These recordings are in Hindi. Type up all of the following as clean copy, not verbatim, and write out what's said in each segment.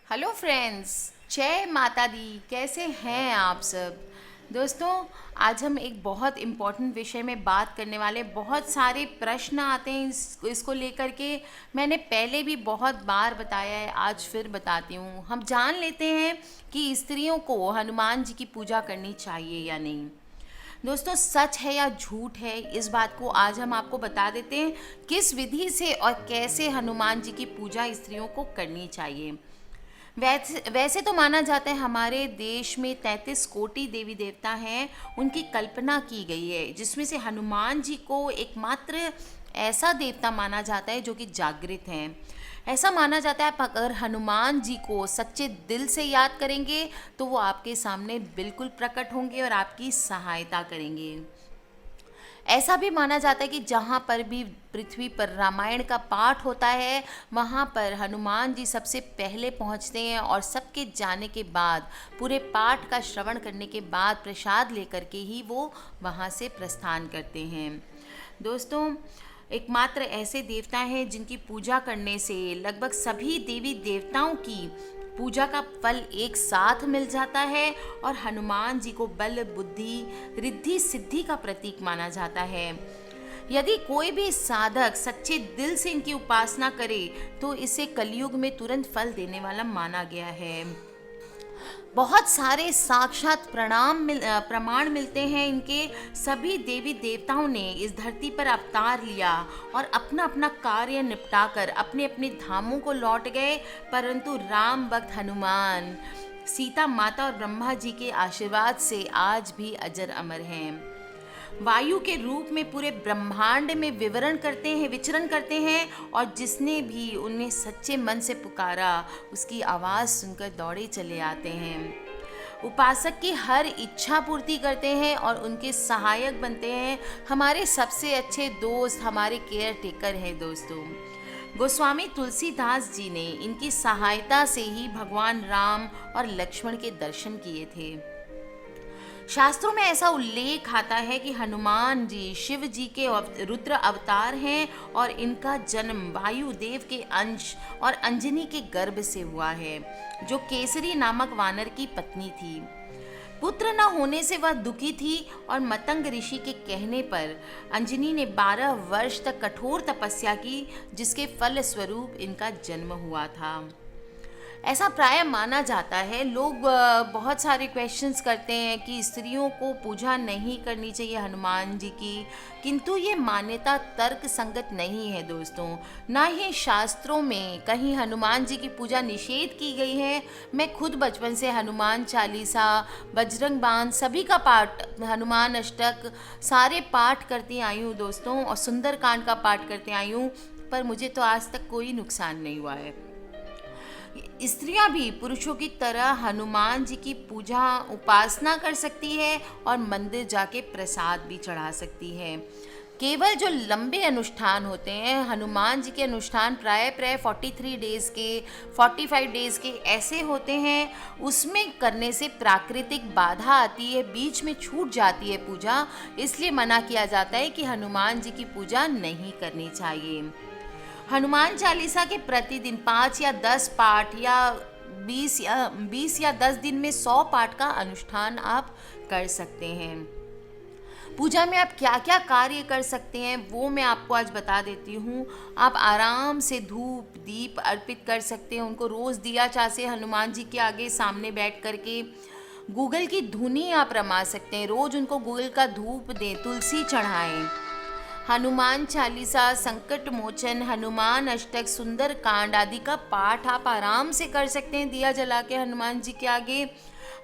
हेलो फ्रेंड्स, जय माता दी। कैसे हैं आप सब दोस्तों? आज हम एक बहुत इम्पोर्टेंट विषय में बात करने वाले। बहुत सारे प्रश्न आते हैं इसको लेकर के। मैंने पहले भी बहुत बार बताया है, आज फिर बताती हूँ। हम जान लेते हैं कि स्त्रियों को हनुमान जी की पूजा करनी चाहिए या नहीं। दोस्तों, सच है या झूठ है, इस बात को आज हम आपको बता देते हैं। किस विधि से और कैसे हनुमान जी की पूजा स्त्रियों को करनी चाहिए। वैसे तो माना जाता है हमारे देश में 33 कोटि देवी देवता हैं। उनकी कल्पना की गई है, जिसमें से हनुमान जी को एकमात्र ऐसा देवता माना जाता है जो कि जागृत हैं। ऐसा माना जाता है आप अगर हनुमान जी को सच्चे दिल से याद करेंगे तो वो आपके सामने बिल्कुल प्रकट होंगे और आपकी सहायता करेंगे। ऐसा भी माना जाता है कि जहाँ पर भी पृथ्वी पर रामायण का पाठ होता है, वहाँ पर हनुमान जी सबसे पहले पहुँचते हैं और सबके जाने के बाद, पूरे पाठ का श्रवण करने के बाद प्रसाद लेकर के ही वो वहाँ से प्रस्थान करते हैं। दोस्तों, एकमात्र ऐसे देवता हैं जिनकी पूजा करने से लगभग सभी देवी देवताओं की पूजा का फल एक साथ मिल जाता है और हनुमान जी को बल, बुद्धि, रिद्धि, सिद्धि का प्रतीक माना जाता है। यदि कोई भी साधक सच्चे दिल से इनकी उपासना करे तो इसे कलयुग में तुरंत फल देने वाला माना गया है। बहुत सारे साक्षात प्रमाण मिलते हैं इनके। सभी देवी देवताओं ने इस धरती पर अवतार लिया और अपना अपना कार्य निपटाकर अपने अपने धामों को लौट गए, परंतु राम भक्त हनुमान, सीता माता और ब्रह्मा जी के आशीर्वाद से आज भी अजर अमर हैं। वायु के रूप में पूरे ब्रह्मांड में विचरण करते हैं और जिसने भी उन्हें सच्चे मन से पुकारा उसकी आवाज़ सुनकर दौड़े चले आते हैं। उपासक की हर इच्छा पूर्ति करते हैं और उनके सहायक बनते हैं। हमारे सबसे अच्छे दोस्त हमारे केयर टेकर हैं दोस्तों। गोस्वामी तुलसीदास जी ने इनकी सहायता से ही भगवान राम और लक्ष्मण के दर्शन किए थे। शास्त्रों में ऐसा उल्लेख आता है कि हनुमान जी शिव जी के रुद्र अवतार हैं और इनका जन्म वायुदेव के अंश और अंजनी के गर्भ से हुआ है, जो केसरी नामक वानर की पत्नी थी। पुत्र न होने से वह दुखी थी और मतंग ऋषि के कहने पर अंजनी ने 12 वर्ष तक कठोर तपस्या की, जिसके फल स्वरूप इनका जन्म हुआ था। ऐसा प्राय माना जाता है। लोग बहुत सारे क्वेश्चंस करते हैं कि स्त्रियों को पूजा नहीं करनी चाहिए हनुमान जी की, किंतु ये मान्यता तर्क संगत नहीं है दोस्तों। ना ही शास्त्रों में कहीं हनुमान जी की पूजा निषेध की गई है। मैं खुद बचपन से हनुमान चालीसा, बजरंग बाण सभी का पाठ, हनुमान अष्टक सारे पाठ करती आई हूँ दोस्तों, और सुंदरकांड का पाठ करते आई हूँ, पर मुझे तो आज तक कोई नुकसान नहीं हुआ है। स्त्रियां भी पुरुषों की तरह हनुमान जी की पूजा उपासना कर सकती है और मंदिर जाके प्रसाद भी चढ़ा सकती है। केवल जो लंबे अनुष्ठान होते हैं, हनुमान जी के अनुष्ठान प्राय 43 डेज के, 45 डेज के ऐसे होते हैं, उसमें करने से प्राकृतिक बाधा आती है, बीच में छूट जाती है पूजा। इसलिए मना किया जाता है कि हनुमान जी की पूजा नहीं करनी चाहिए। हनुमान चालीसा के प्रतिदिन 5 या 10 पाठ या 20 या 10 दिन में 100 पाठ का अनुष्ठान आप कर सकते हैं। पूजा में आप क्या क्या कार्य कर सकते हैं वो मैं आपको आज बता देती हूँ। आप आराम से धूप दीप अर्पित कर सकते हैं, उनको रोज़ दिया चाहे हनुमान जी के आगे सामने बैठ करके। गूगल की धुनी आप रमा सकते हैं, रोज़ उनको गूगल का धूप दें, तुलसी चढ़ाएं। हनुमान चालीसा, संकट मोचन, हनुमान अष्टक, सुंदर कांड आदि का पाठ आप आराम से कर सकते हैं दिया जला के हनुमान जी के आगे।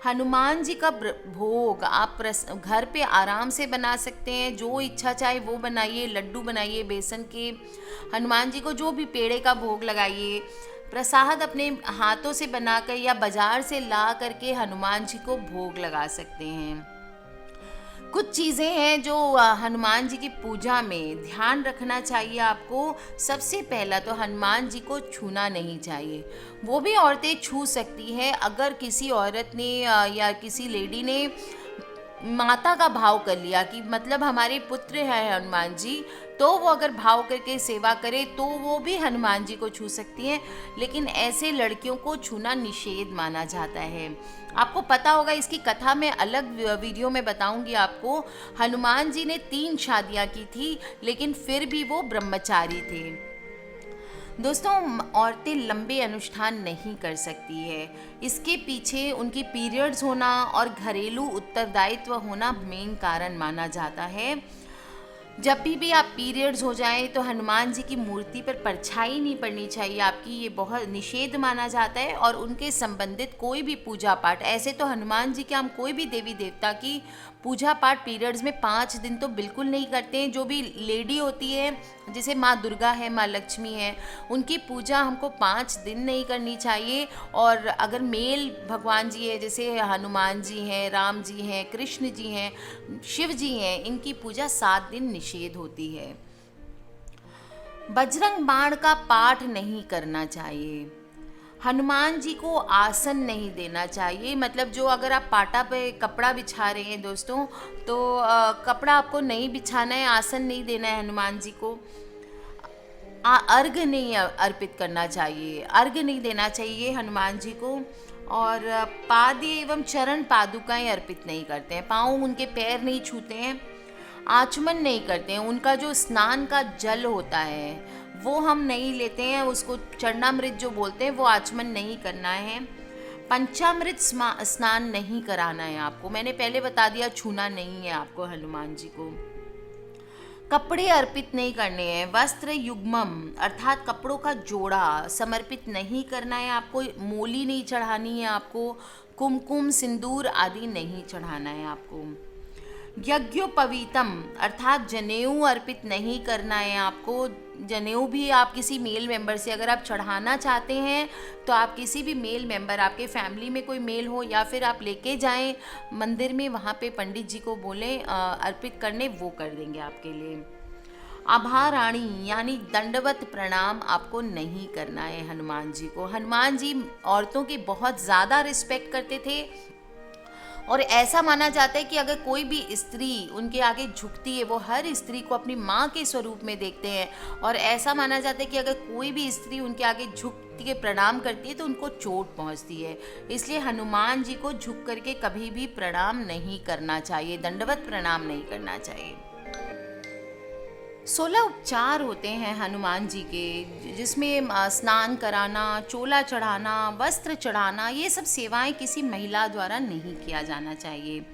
हनुमान जी का भोग आप घर पे आराम से बना सकते हैं, जो इच्छा चाहे वो बनाइए। लड्डू बनाइए बेसन के, हनुमान जी को जो भी पेड़े का भोग लगाइए। प्रसाद अपने हाथों से बनाकर या बाजार से ला करके हनुमान जी को भोग लगा सकते हैं। कुछ चीज़ें हैं जो हनुमान जी की पूजा में ध्यान रखना चाहिए आपको। सबसे पहला तो हनुमान जी को छूना नहीं चाहिए। वो भी औरतें छू सकती हैं अगर किसी औरत ने या किसी लेडी ने माता का भाव कर लिया कि मतलब हमारे पुत्र हैं हनुमान जी, तो वो अगर भाव करके सेवा करे तो वो भी हनुमान जी को छू सकती हैं, लेकिन ऐसे लड़कियों को छूना निषेध माना जाता है। आपको पता होगा, इसकी कथा मैं अलग वीडियो में बताऊंगी आपको। हनुमान जी ने 3 शादियां की थी, लेकिन फिर भी वो ब्रह्मचारी थे। दोस्तों, औरतें लंबे अनुष्ठान नहीं कर सकती है। इसके पीछे उनकी पीरियड्स होना और घरेलू उत्तरदायित्व होना मेन कारण माना जाता है। जब भी आप पीरियड्स हो जाएं तो हनुमान जी की मूर्ति पर परछाई नहीं पड़नी चाहिए आपकी, ये बहुत निषेध माना जाता है। और उनके संबंधित कोई भी पूजा पाठ, ऐसे तो हनुमान जी के हम कोई भी देवी देवता की पूजा पाठ पीरियड्स में 5 दिन तो बिल्कुल नहीं करते हैं। जो भी लेडी होती है, जैसे माँ दुर्गा है, माँ लक्ष्मी है, उनकी पूजा हमको 5 दिन नहीं करनी चाहिए। और अगर मेल भगवान जी है, जैसे हनुमान जी हैं, राम जी हैं, कृष्ण जी हैं, शिव जी हैं, इनकी पूजा 7 दिन निषेध होती है। बजरंग बाण का पाठ नहीं करना चाहिए। हनुमान जी को आसन नहीं देना चाहिए। मतलब जो अगर आप पाटा पे कपड़ा बिछा रहे हैं दोस्तों, तो कपड़ा आपको नहीं बिछाना है, आसन नहीं देना है हनुमान जी को। अर्घ नहीं अर्पित करना चाहिए, अर्घ नहीं देना चाहिए हनुमान जी को। और पाद एवं चरण पादुकाएं अर्पित नहीं करते हैं, पाँव उनके पैर नहीं छूते हैं, आचमन नहीं करते हैं। उनका जो स्नान का जल होता है वो हम नहीं लेते हैं, उसको चरणामृत जो बोलते हैं, वो आचमन नहीं करना है। पंचामृत स्नान नहीं कराना है आपको, मैंने पहले बता दिया, छूना नहीं है आपको हनुमान जी को। कपड़े अर्पित नहीं करने हैं। वस्त्र युग्मम अर्थात कपड़ों का जोड़ा समर्पित नहीं करना है आपको। मोली नहीं चढ़ानी है आपको। कुमकुम सिंदूर आदि नहीं चढ़ाना है आपको। यज्ञोपवीतम अर्थात जनेऊ अर्पित नहीं करना है आपको। जनेऊ भी आप किसी मेल मेंबर से अगर आप चढ़ाना चाहते हैं तो आप किसी भी मेल मेंबर, आपके फैमिली में कोई मेल हो या फिर आप लेके जाएं मंदिर में, वहाँ पे पंडित जी को बोलें अर्पित करने, वो कर देंगे आपके लिए। आभाराणी यानी दंडवत प्रणाम आपको नहीं करना है हनुमान जी को। हनुमान जी औरतों की बहुत ज़्यादा रिस्पेक्ट करते थे और ऐसा माना जाता है कि अगर कोई भी स्त्री उनके आगे झुकती है, वो हर स्त्री को अपनी माँ के स्वरूप में देखते हैं। और ऐसा माना जाता है कि अगर कोई भी स्त्री उनके आगे झुकती के प्रणाम करती है तो उनको चोट पहुँचती है। इसलिए हनुमान जी को झुक करके कभी भी प्रणाम नहीं करना चाहिए, दंडवत प्रणाम नहीं करना चाहिए। 16 उपचार होते हैं हनुमान जी के, जिसमें स्नान कराना, चोला चढ़ाना, वस्त्र चढ़ाना, ये सब सेवाएं किसी महिला द्वारा नहीं किया जाना चाहिए।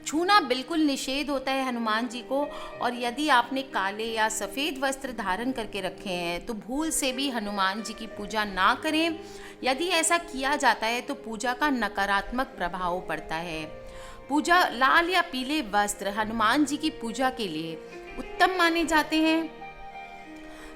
छूना बिल्कुल निषेध होता है हनुमान जी को। और यदि आपने काले या सफ़ेद वस्त्र धारण करके रखे हैं तो भूल से भी हनुमान जी की पूजा ना करें। यदि ऐसा किया जाता है तो पूजा का नकारात्मक प्रभाव पड़ता है। पूजा लाल या पीले वस्त्र हनुमान जी की पूजा के लिए उत्तम माने जाते हैं।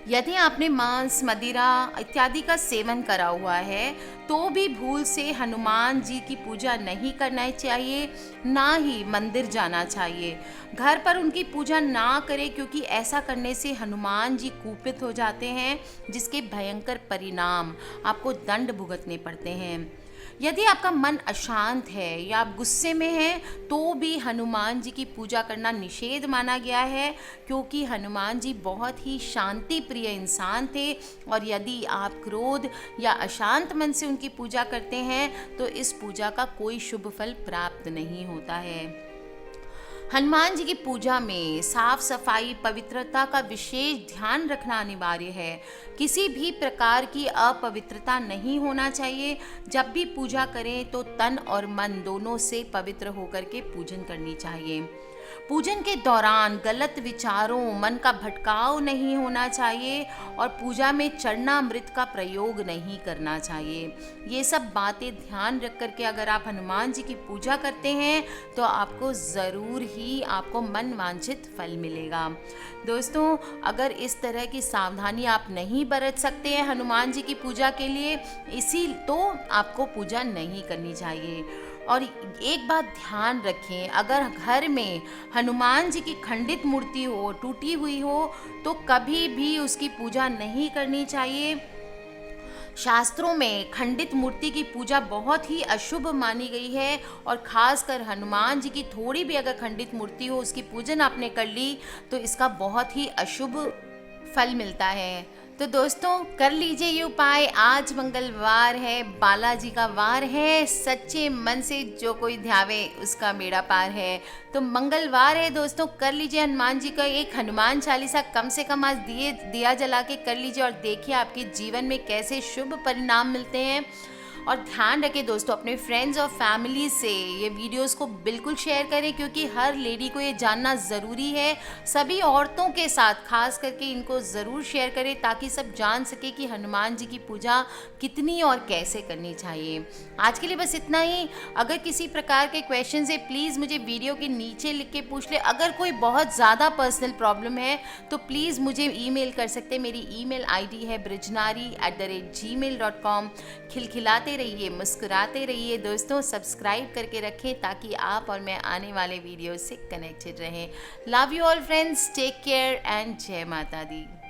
यदि आपने मांस, मदिरा इत्यादि का सेवन करा हुआ है तो भी भूल से हनुमान जी की पूजा नहीं करना चाहिए, ना ही मंदिर जाना चाहिए। घर पर उनकी पूजा ना करें, क्योंकि ऐसा करने से हनुमान जी कुपित हो जाते हैं, जिसके भयंकर परिणाम आपको दंड भुगतने पड़ते हैं। यदि आपका मन अशांत है या आप गुस्से में हैं तो भी हनुमान जी की पूजा करना निषेध माना गया है, क्योंकि हनुमान जी बहुत ही शांति प्रिय इंसान थे। और यदि आप क्रोध या अशांत मन से उनकी पूजा करते हैं तो इस पूजा का कोई शुभ फल प्राप्त नहीं होता है। हनुमान जी की पूजा में साफ सफाई, पवित्रता का विशेष ध्यान रखना अनिवार्य है। किसी भी प्रकार की अपवित्रता नहीं होना चाहिए। जब भी पूजा करें तो तन और मन दोनों से पवित्र होकर के पूजन करनी चाहिए। पूजन के दौरान गलत विचारों, मन का भटकाव नहीं होना चाहिए और पूजा में चरणामृत का प्रयोग नहीं करना चाहिए। ये सब बातें ध्यान रख करके अगर आप हनुमान जी की पूजा करते हैं तो आपको ज़रूर ही आपको मन वांछित फल मिलेगा। दोस्तों, अगर इस तरह की सावधानी आप नहीं बरत सकते हैं हनुमान जी की पूजा के लिए, इसी तो आपको पूजा नहीं करनी चाहिए। और एक बात ध्यान रखें, अगर घर में हनुमान जी की खंडित मूर्ति हो, टूटी हुई हो, तो कभी भी उसकी पूजा नहीं करनी चाहिए। शास्त्रों में खंडित मूर्ति की पूजा बहुत ही अशुभ मानी गई है और खासकर हनुमान जी की थोड़ी भी अगर खंडित मूर्ति हो, उसकी पूजन आपने कर ली तो इसका बहुत ही अशुभ फल मिलता है। तो दोस्तों कर लीजिए ये उपाय। आज मंगलवार है, बालाजी का वार है, सच्चे मन से जो कोई ध्यावे उसका बेड़ा पार है। तो मंगलवार है दोस्तों, कर लीजिए हनुमान जी का एक हनुमान चालीसा कम से कम आज दिया जला के कर लीजिए और देखिए आपके जीवन में कैसे शुभ परिणाम मिलते हैं। और ध्यान रखें दोस्तों, अपने फ्रेंड्स और फैमिली से ये वीडियोस को बिल्कुल शेयर करें क्योंकि हर लेडी को ये जानना ज़रूरी है। सभी औरतों के साथ खास करके इनको ज़रूर शेयर करें ताकि सब जान सके कि हनुमान जी की पूजा कितनी और कैसे करनी चाहिए। आज के लिए बस इतना ही। अगर किसी प्रकार के क्वेश्चन है प्लीज़ मुझे वीडियो के नीचे लिख के पूछ ले। अगर कोई बहुत ज़्यादा पर्सनल प्रॉब्लम है तो प्लीज़ मुझे ईमेल कर सकते हैं। मेरी ईमेल आईडी है brijnari@gmail.com। खिलखिलाते रहिए, मुस्कुराते रहिए दोस्तों, सब्सक्राइब करके रखें ताकि आप और मैं आने वाले वीडियो से कनेक्टेड रहें। Love you all friends, take care and जय माता दी।